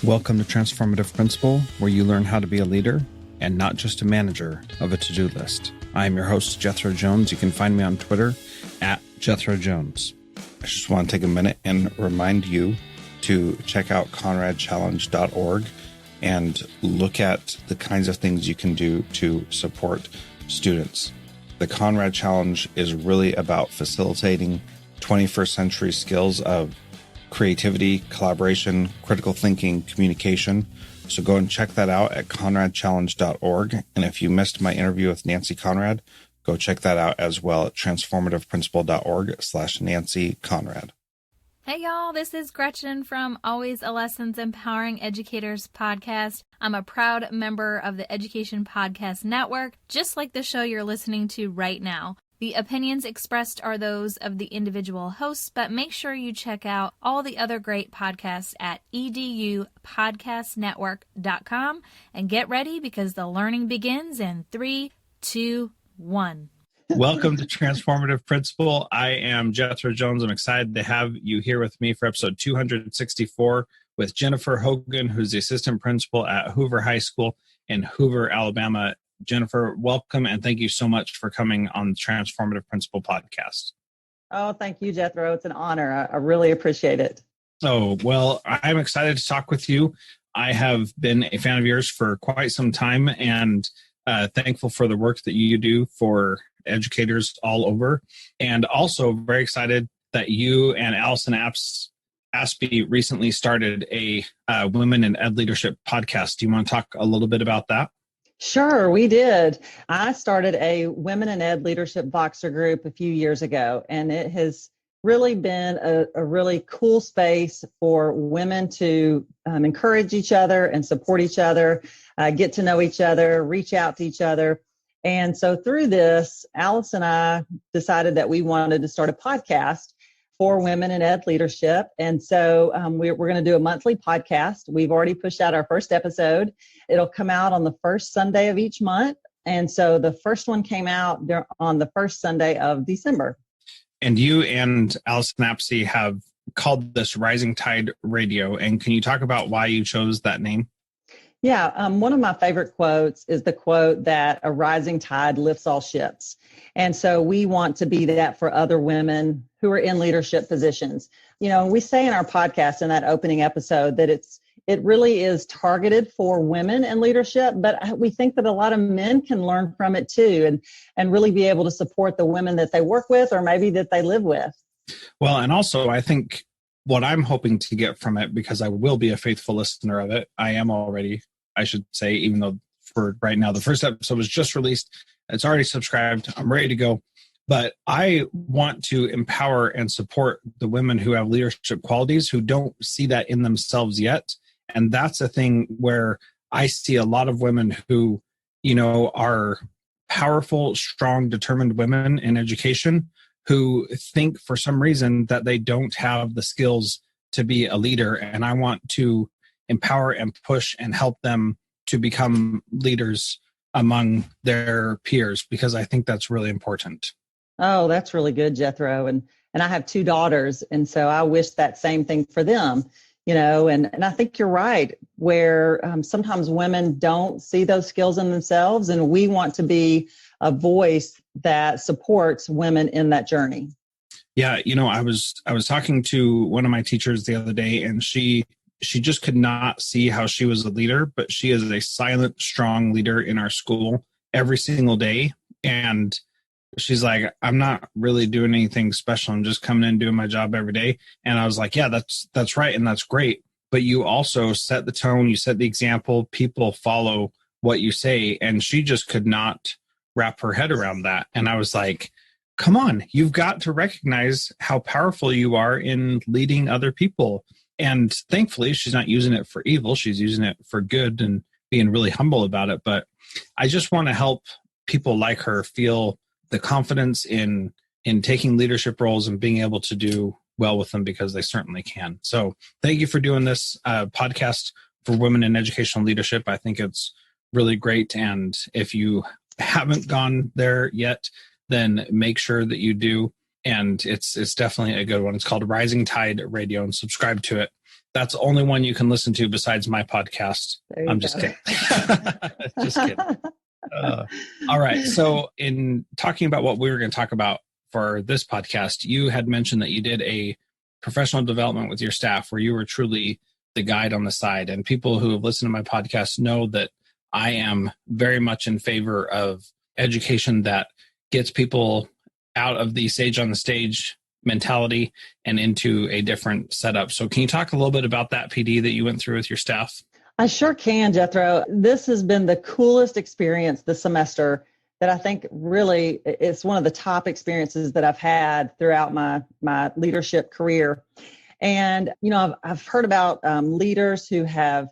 Welcome to Transformative Principal, where you learn how to be a leader and not just a manager of a to-do list. I am your host, Jethro Jones. You can find me on Twitter at Jethro Jones. I just want to take a minute and remind you to check out conradchallenge.org and look at the kinds of things you can do to support students. The Conrad Challenge is really about facilitating 21st century skills of creativity, collaboration, critical thinking, communication. So go and check that out at conradchallenge.org. And if you missed my interview with Nancy Conrad, go check that out as well at transformativeprincipal.org/Nancy Conrad. Hey y'all, this is Gretchen from Always a Lessons Empowering Educators podcast. I'm a proud member of the Education Podcast Network, just like the show you're listening to right now. The opinions expressed are those of the individual hosts, but make sure you check out all the other great podcasts at edupodcastnetwork.com and get ready because the learning begins in 3, 2, 1. Welcome to Transformative Principal. I am Jethro Jones. I'm excited to have you here with me for episode 264 with Jennifer Hogan, who's the assistant principal at Hoover High School in Hoover, Alabama. Jennifer, welcome, and thank you so much for coming on the Transformative Principal podcast. Oh, thank you, Jethro. It's an honor. I really appreciate it. Oh, well, I'm excited to talk with you. I have been a fan of yours for quite some time and thankful for the work that you do for educators all over. And also very excited that you and Allison Aspie recently started a Women in Ed Leadership podcast. Do you want to talk a little bit about that? Sure, we did. I started a Women in Ed Leadership Voxer group a few years ago, and it has really been a really cool space for women to encourage each other and support each other, get to know each other, reach out to each other. And so through this, Alice and I decided that we wanted to start a podcast for women in ed leadership. And so we're going to do a monthly podcast. We've already pushed out our first episode. It'll come out on the first Sunday of each month. And so the first one came out on the first Sunday of December. And you and Allison Aspie have called this Rising Tide Radio. And can you talk about why you chose that name? Yeah, one of my favorite quotes is the quote that a rising tide lifts all ships. And so we want to be that for other women who are in leadership positions. You know, we say in our podcast in that opening episode that it really is targeted for women in leadership, but we think that a lot of men can learn from it too and really be able to support the women that they work with or maybe that they live with. Well, and also I think what I'm hoping to get from it, because I will be a faithful listener of it, I am already, I should say, even though for right now, the first episode was just released. It's already subscribed. I'm ready to go. But I want to empower and support the women who have leadership qualities who don't see that in themselves yet. And that's a thing where I see a lot of women who, you know, are powerful, strong, determined women in education who think for some reason that they don't have the skills to be a leader. And I want to empower and push and help them to become leaders among their peers, because I think that's really important. Oh, that's really good, Jethro. And I have 2 daughters. And so I wish that same thing for them, you know, and I think you're right, where sometimes women don't see those skills in themselves. And we want to be a voice that supports women in that journey. Yeah. You know, I was talking to one of my teachers the other day, and she just could not see how she was a leader, but she is a silent, strong leader in our school every single day. And she's like, I'm not really doing anything special. I'm just coming in and doing my job every day. And I was like, yeah, that's right. And that's great. But you also set the tone, you set the example, people follow what you say. And she just could not wrap her head around that. And I was like, come on, you've got to recognize how powerful you are in leading other people. And thankfully, she's not using it for evil. She's using it for good and being really humble about it. But I just want to help people like her feel the confidence in taking leadership roles and being able to do well with them, because they certainly can. So thank you for doing this podcast for women in educational leadership. I think it's really great. And if you haven't gone there yet, then make sure that you do. and it's definitely a good one. It's called Rising Tide Radio, and subscribe to it. That's the only one you can listen to besides my podcast. I'm just kidding. Just kidding. All right. So in talking about what we were going to talk about for this podcast, you had mentioned that you did a professional development with your staff where you were truly the guide on the side. And people who have listened to my podcast know that I am very much in favor of education that gets people out of the sage on the stage mentality and into a different setup. So can you talk a little bit about that PD that you went through with your staff? I sure can, Jethro. This has been the coolest experience this semester that I think really it's one of the top experiences that I've had throughout my leadership career. And, you know, I've heard about leaders who have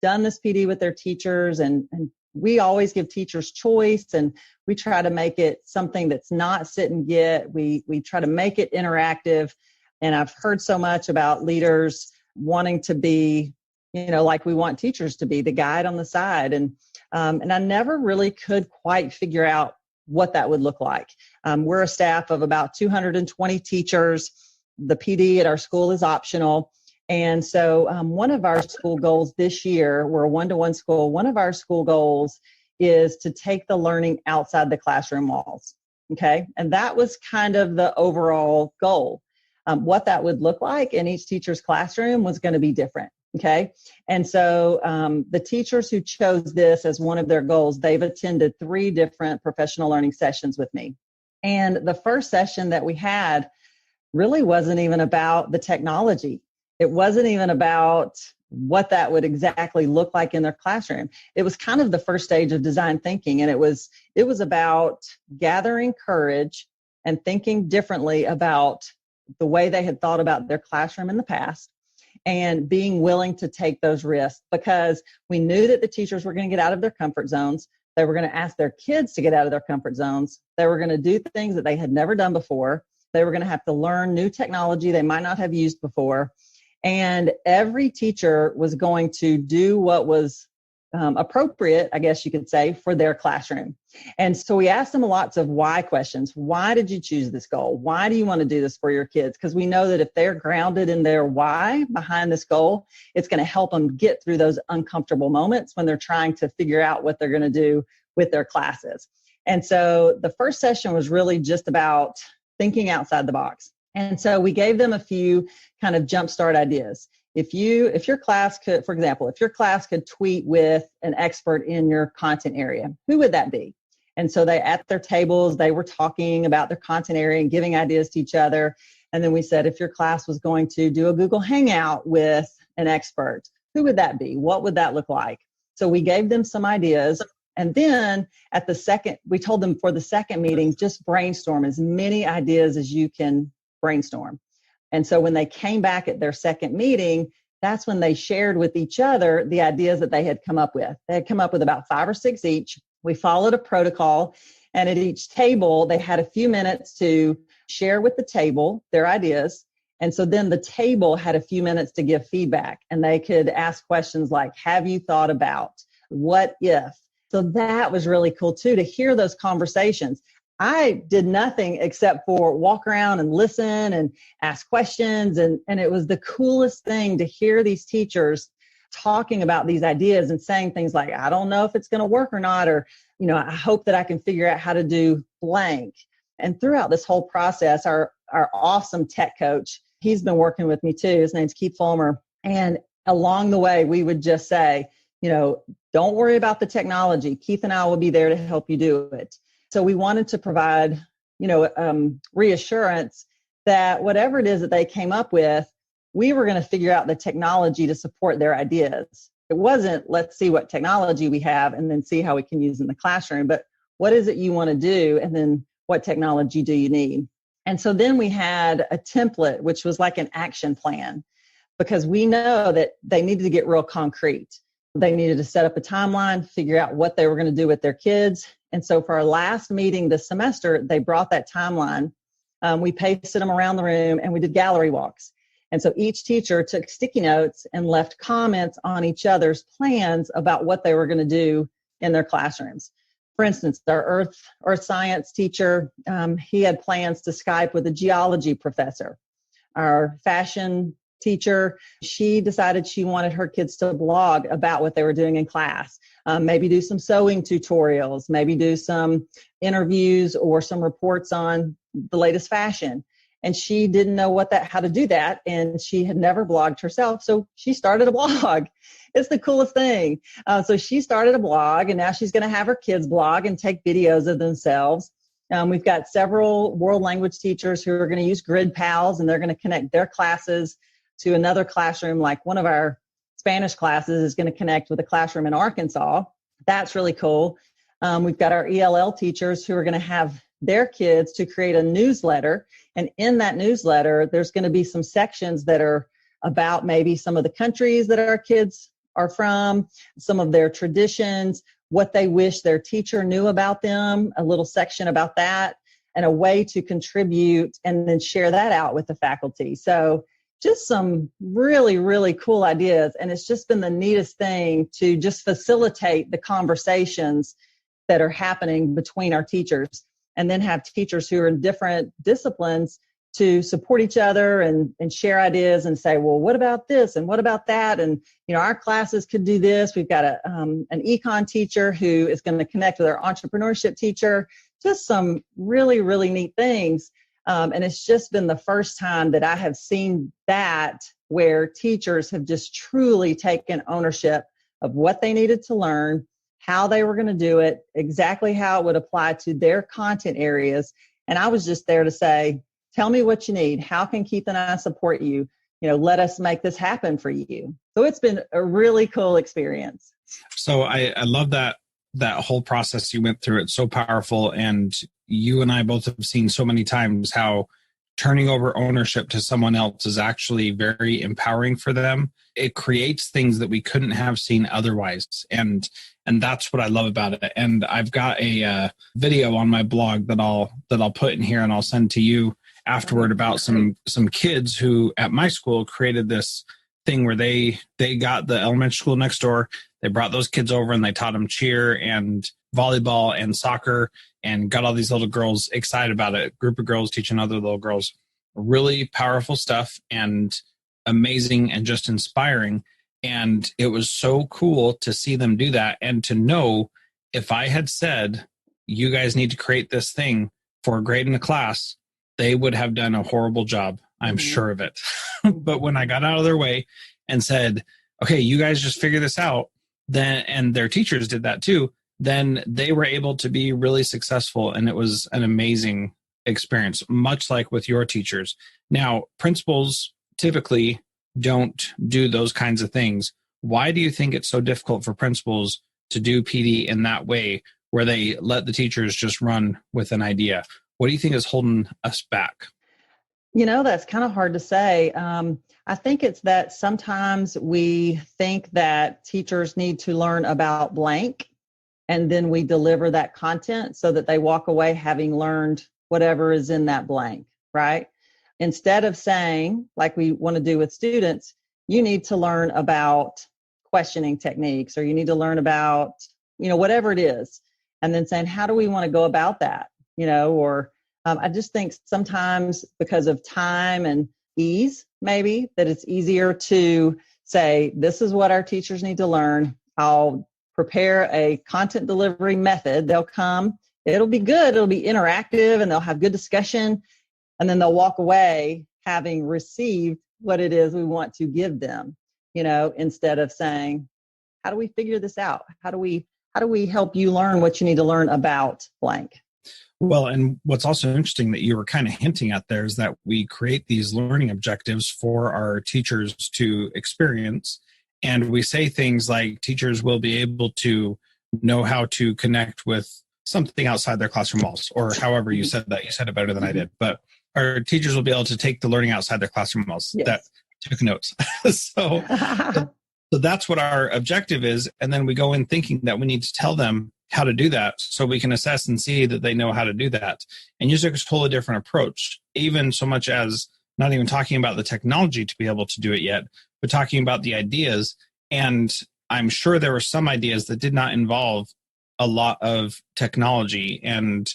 done this PD with their teachers, and we always give teachers choice, and we try to make it something that's not sit and get. We try to make it interactive. And I've heard so much about leaders wanting to be, you know, like we want teachers to be, the guide on the side. And I never really could quite figure out what that would look like. We're a staff of about 220 teachers. The PD at our school is optional. And so one of our school goals this year, we're a one-to-one school. One of our school goals is to take the learning outside the classroom walls. Okay. And that was kind of the overall goal. What that would look like in each teacher's classroom was going to be different. Okay. And so the teachers who chose this as one of their goals, they've attended 3 different professional learning sessions with me. And the first session that we had really wasn't even about the technology. It wasn't even about what that would exactly look like in their classroom. It was kind of the first stage of design thinking. And it was about gathering courage and thinking differently about the way they had thought about their classroom in the past, and being willing to take those risks, because we knew that the teachers were going to get out of their comfort zones. They were going to ask their kids to get out of their comfort zones. They were going to do things that they had never done before. They were going to have to learn new technology they might not have used before. And every teacher was going to do what was appropriate, I guess you could say, for their classroom. And so we asked them lots of why questions. Why did you choose this goal? Why do you want to do this for your kids? Because we know that if they're grounded in their why behind this goal, it's going to help them get through those uncomfortable moments when they're trying to figure out what they're going to do with their classes. And so the first session was really just about thinking outside the box. And so we gave them a few kind of jumpstart ideas. If your class could, for example, if your class could tweet with an expert in your content area, who would that be? And so they, at their tables, they were talking about their content area and giving ideas to each other. And then we said, if your class was going to do a Google Hangout with an expert, who would that be? What would that look like? So we gave them some ideas. And then we told them for the second meeting, just brainstorm as many ideas as you can brainstorm. And so when they came back at their second meeting, that's when they shared with each other the ideas that they had come up with. They had come up with about 5 or 6 each. We followed a protocol, and at each table, they had a few minutes to share with the table their ideas. And so then the table had a few minutes to give feedback, and they could ask questions like, have you thought about? What if? So that was really cool too, to hear those conversations. I did nothing except for walk around and listen and ask questions. And it was the coolest thing to hear these teachers talking about these ideas and saying things like, I don't know if it's going to work or not, or, you know, I hope that I can figure out how to do blank. And throughout this whole process, our awesome tech coach, he's been working with me too. His name's Keith Fulmer. And along the way, we would just say, you know, don't worry about the technology. Keith and I will be there to help you do it. So we wanted to provide, you know, reassurance that whatever it is that they came up with, we were going to figure out the technology to support their ideas. It wasn't, let's see what technology we have and then see how we can use in the classroom, but what is it you want to do? And then what technology do you need? And so then we had a template, which was like an action plan, because we know that they needed to get real concrete. They needed to set up a timeline, figure out what they were going to do with their kids. And so for our last meeting this semester, they brought that timeline. We pasted them around the room and we did gallery walks. And so each teacher took sticky notes and left comments on each other's plans about what they were going to do in their classrooms. For instance, our earth science teacher, he had plans to Skype with a geology professor. Our fashion teacher, she decided she wanted her kids to blog about what they were doing in class. Maybe do some sewing tutorials, maybe do some interviews or some reports on the latest fashion. And she didn't know how to do that. And she had never blogged herself. So she started a blog. It's the coolest thing. So she started a blog, and now she's going to have her kids blog and take videos of themselves. We've got several world language teachers who are going to use Grid Pals, and they're going to connect their classes to another classroom. Like one of our Spanish classes is going to connect with a classroom in Arkansas. That's really cool. We've got our ELL teachers who are going to have their kids to create a newsletter. And in that newsletter, there's going to be some sections that are about maybe some of the countries that our kids are from, some of their traditions, what they wish their teacher knew about them, a little section about that, and a way to contribute and then share that out with the faculty. So just some really, really cool ideas. And it's just been the neatest thing to just facilitate the conversations that are happening between our teachers, and then have teachers who are in different disciplines to support each other and share ideas and say, well, what about this? And what about that? And, our classes could do this. We've got an econ teacher who is going to connect with our entrepreneurship teacher. Just some really, really neat things. And it's just been the first time that I have seen that, where teachers have just truly taken ownership of what they needed to learn, how they were going to do it, exactly how it would apply to their content areas. And I was just there to say, tell me what you need. How can Keith and I support you? Let us make this happen for you. So it's been a really cool experience. So I love that whole process you went through. It's so powerful. And you and I both have seen so many times how turning over ownership to someone else is actually very empowering for them. It creates things that we couldn't have seen otherwise. And that's what I love about it. And I've got a video on my blog that I'll put in here, and I'll send to you afterward, about some kids who at my school created this thing where they got the elementary school next door. They brought those kids over and they taught them cheer and volleyball and soccer, and got all these little girls excited about it. A group of girls teaching other little girls. Really powerful stuff and amazing and just inspiring. And it was so cool to see them do that, and to know if I had said, you guys need to create this thing for a grade in a class, they would have done a horrible job. I'm sure of it. But when I got out of their way and said, okay, you guys just figure this out, then, and their teachers did that too, then they were able to be really successful. And it was an amazing experience, much like with your teachers. Now, principals typically don't do those kinds of things. Why do you think it's so difficult for principals to do PD in that way, where they let the teachers just run with an idea? What do you think is holding us back? That's kind of hard to say. I think it's that sometimes we think that teachers need to learn about blank, and then we deliver that content so that they walk away having learned whatever is in that blank, right? Instead of saying, like we want to do with students, you need to learn about questioning techniques, or you need to learn about, whatever it is. And then saying, how do we want to go about that? I just think sometimes because of time and ease, maybe, that it's easier to say, this is what our teachers need to learn. I'll prepare a content delivery method. They'll come, it'll be good. It'll be interactive, and they'll have good discussion. And then they'll walk away having received what it is we want to give them, instead of saying, how do we figure this out? How do we help you learn what you need to learn about blank? Well, and what's also interesting that you were kind of hinting at there is that we create these learning objectives for our teachers to experience. And we say things like teachers will be able to know how to connect with something outside their classroom walls, or however you said that. You said it better than I did. But our teachers will be able to take the learning outside their classroom walls. Yes. That took notes. So that's what our objective is. And then we go in thinking that we need to tell them how to do that so we can assess and see that they know how to do that. And you took a totally different approach, even so much as not even talking about the technology to be able to do it yet, but talking about the ideas. And I'm sure there were some ideas that did not involve a lot of technology, and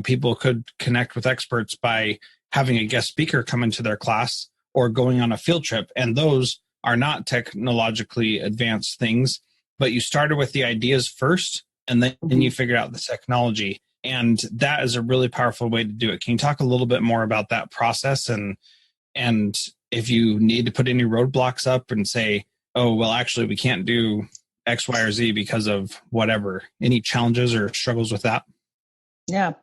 people could connect with experts by having a guest speaker come into their class or going on a field trip. And those are not technologically advanced things, but you started with the ideas first, and then you figured out the technology. And that is a really powerful way to do it. Can you talk a little bit more about that process, and if you need to put any roadblocks up and say, oh, well, actually, we can't do X, Y, or Z because of whatever, any challenges or struggles with that? Yeah,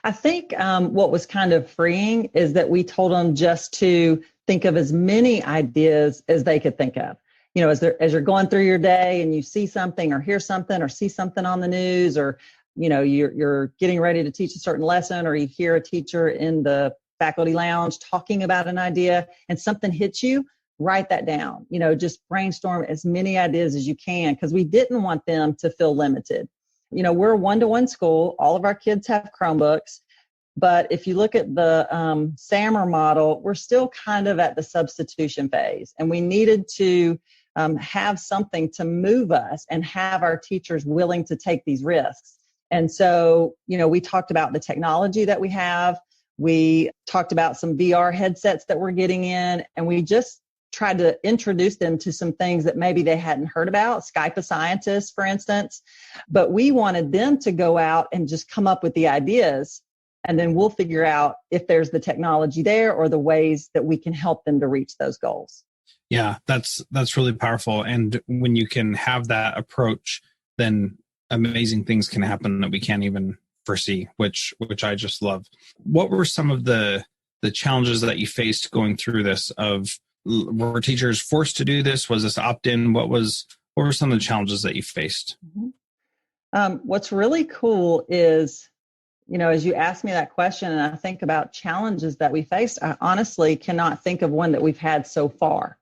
I think what was kind of freeing is that we told them just to think of as many ideas as they could think of. As you're going through your day and you see something or hear something or see something on the news, or you're getting ready to teach a certain lesson, or you hear a teacher in the faculty lounge talking about an idea and something hits you, write that down. Just brainstorm as many ideas as you can, because we didn't want them to feel limited. We're a one-to-one school. All of our kids have Chromebooks. But if you look at the SAMR model, we're still kind of at the substitution phase. And we needed to have something to move us and have our teachers willing to take these risks. And so, we talked about the technology that we have. We talked about some VR headsets that we're getting in. And we just tried to introduce them to some things that maybe they hadn't heard about, Skype a scientist, for instance. But we wanted them to go out and just come up with the ideas, and then we'll figure out if there's the technology there or the ways that we can help them to reach those goals. Yeah, that's really powerful. And when you can have that approach, then amazing things can happen that we can't even foresee, which I just love. What were some of the challenges that you faced going through this? Were teachers forced to do this? Was this opt-in? What were some of the challenges that you faced? What's really cool is, as you ask me that question and I think about challenges that we faced, I honestly cannot think of one that we've had so far.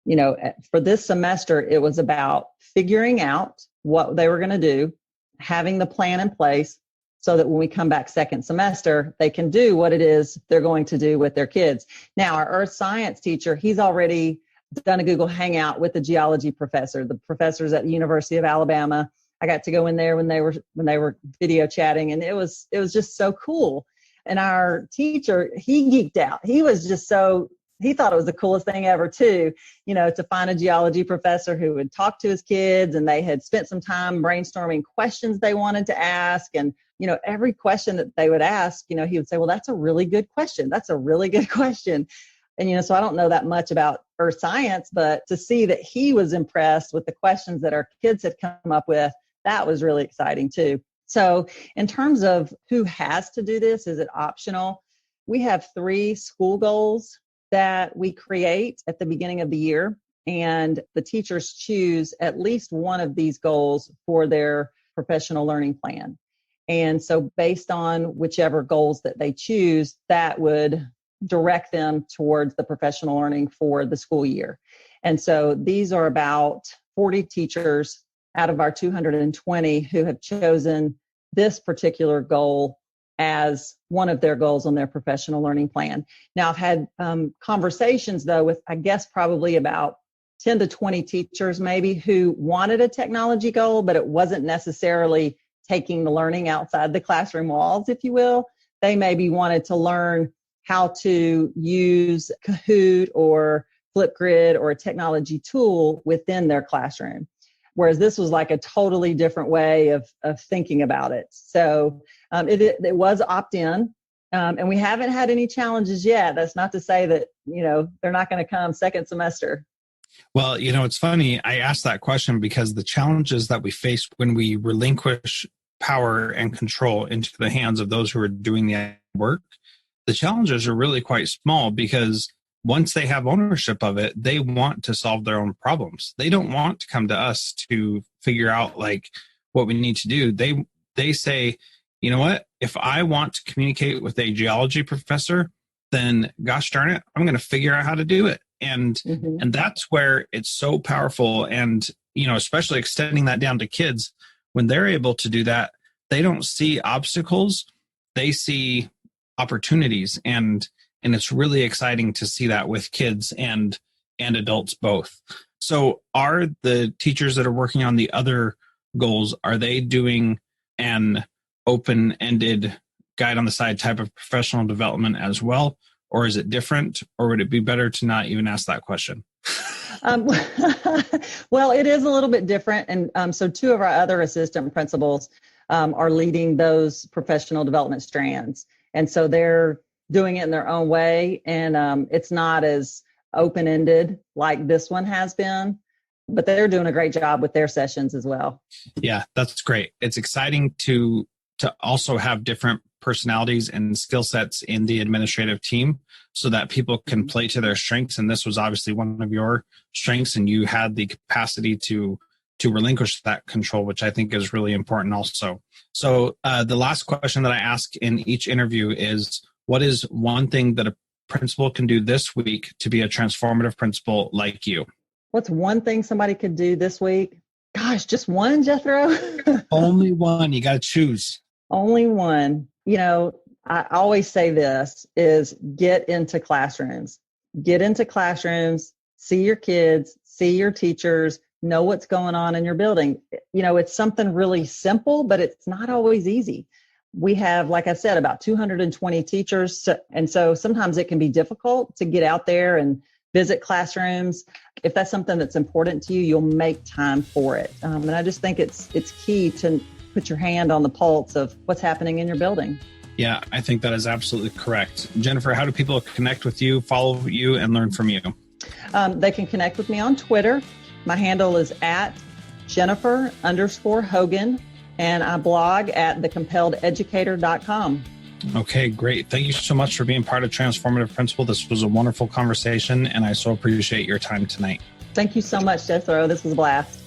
For this semester, it was about figuring out what they were going to do, having the plan in place so that when we come back second semester, they can do what it is they're going to do with their kids. Now, our earth science teacher, he's already done a Google Hangout with the geology professor, the professors at the University of Alabama. I got to go in there when they were video chatting, and it was just so cool. And our teacher, he geeked out. He was just he thought it was the coolest thing ever too, to find a geology professor who would talk to his kids, and they had spent some time brainstorming questions they wanted to ask. And, every question that they would ask, he would say, well, that's a really good question. That's a really good question. And, so I don't know that much about earth science, but to see that he was impressed with the questions that our kids had come up with, that was really exciting too. So in terms of who has to do this, is it optional? We have 3 school goals that we create at the beginning of the year, and the teachers choose at least one of these goals for their professional learning plan. And so based on whichever goals that they choose, that would direct them towards the professional learning for the school year. And so these are about 40 teachers out of our 220 who have chosen this particular goal as one of their goals on their professional learning plan. Now, I've had conversations, though, with, I guess, probably about 10 to 20 teachers maybe who wanted a technology goal, but it wasn't necessarily taking the learning outside the classroom walls, if you will. They maybe wanted to learn how to use Kahoot or Flipgrid or a technology tool within their classroom. Whereas this was like a totally different way of thinking about it. So it was opt-in, and we haven't had any challenges yet. That's not to say that, they're not going to come second semester. Well, it's funny. I asked that question because the challenges that we face when we relinquish power and control into the hands of those who are doing the work, the challenges are really quite small, because once they have ownership of it, they want to solve their own problems. They don't want to come to us to figure out what we need to do. They say, you know what, if I want to communicate with a geology professor, then gosh darn it, I'm going to figure out how to do it. And that's where it's so powerful. And, especially extending that down to kids, when they're able to do that, they don't see obstacles, they see opportunities. And it's really exciting to see that with kids and adults both. So are the teachers that are working on the other goals, are they doing an open-ended guide on the side type of professional development as well? Or is it different? Or would it be better to not even ask that question? Well, it is a little bit different. And so two of our other assistant principals are leading those professional development strands. And so they're doing it in their own way. And it's not as open-ended like this one has been, but they're doing a great job with their sessions as well. Yeah, that's great. It's exciting to also have different personalities and skill sets in the administrative team so that people can play to their strengths. And this was obviously one of your strengths, and you had the capacity to relinquish that control, which I think is really important also. So the last question that I ask in each interview is, what is one thing that a principal can do this week to be a transformative principal like you? What's one thing somebody could do this week? Gosh, just one, Jethro? Only one. You got to choose. Only one. You know, I always say this is get into classrooms. Get into classrooms, see your kids, see your teachers, know what's going on in your building. You know, it's something really simple, but it's not always easy. We have, like I said, about 220 teachers. And so sometimes it can be difficult to get out there and visit classrooms. If that's something that's important to you, you'll make time for it. And I just think it's key to put your hand on the pulse of what's happening in your building. Yeah, I think that is absolutely correct. Jennifer, how do people connect with you, follow you, and learn from you? They can connect with me on Twitter. My handle is at Jennifer_Hogan, and I blog at thecompellededucator.com. Okay, great. Thank you so much for being part of Transformative Principal. This was a wonderful conversation, and I so appreciate your time tonight. Thank you so much, Jethro. This was a blast.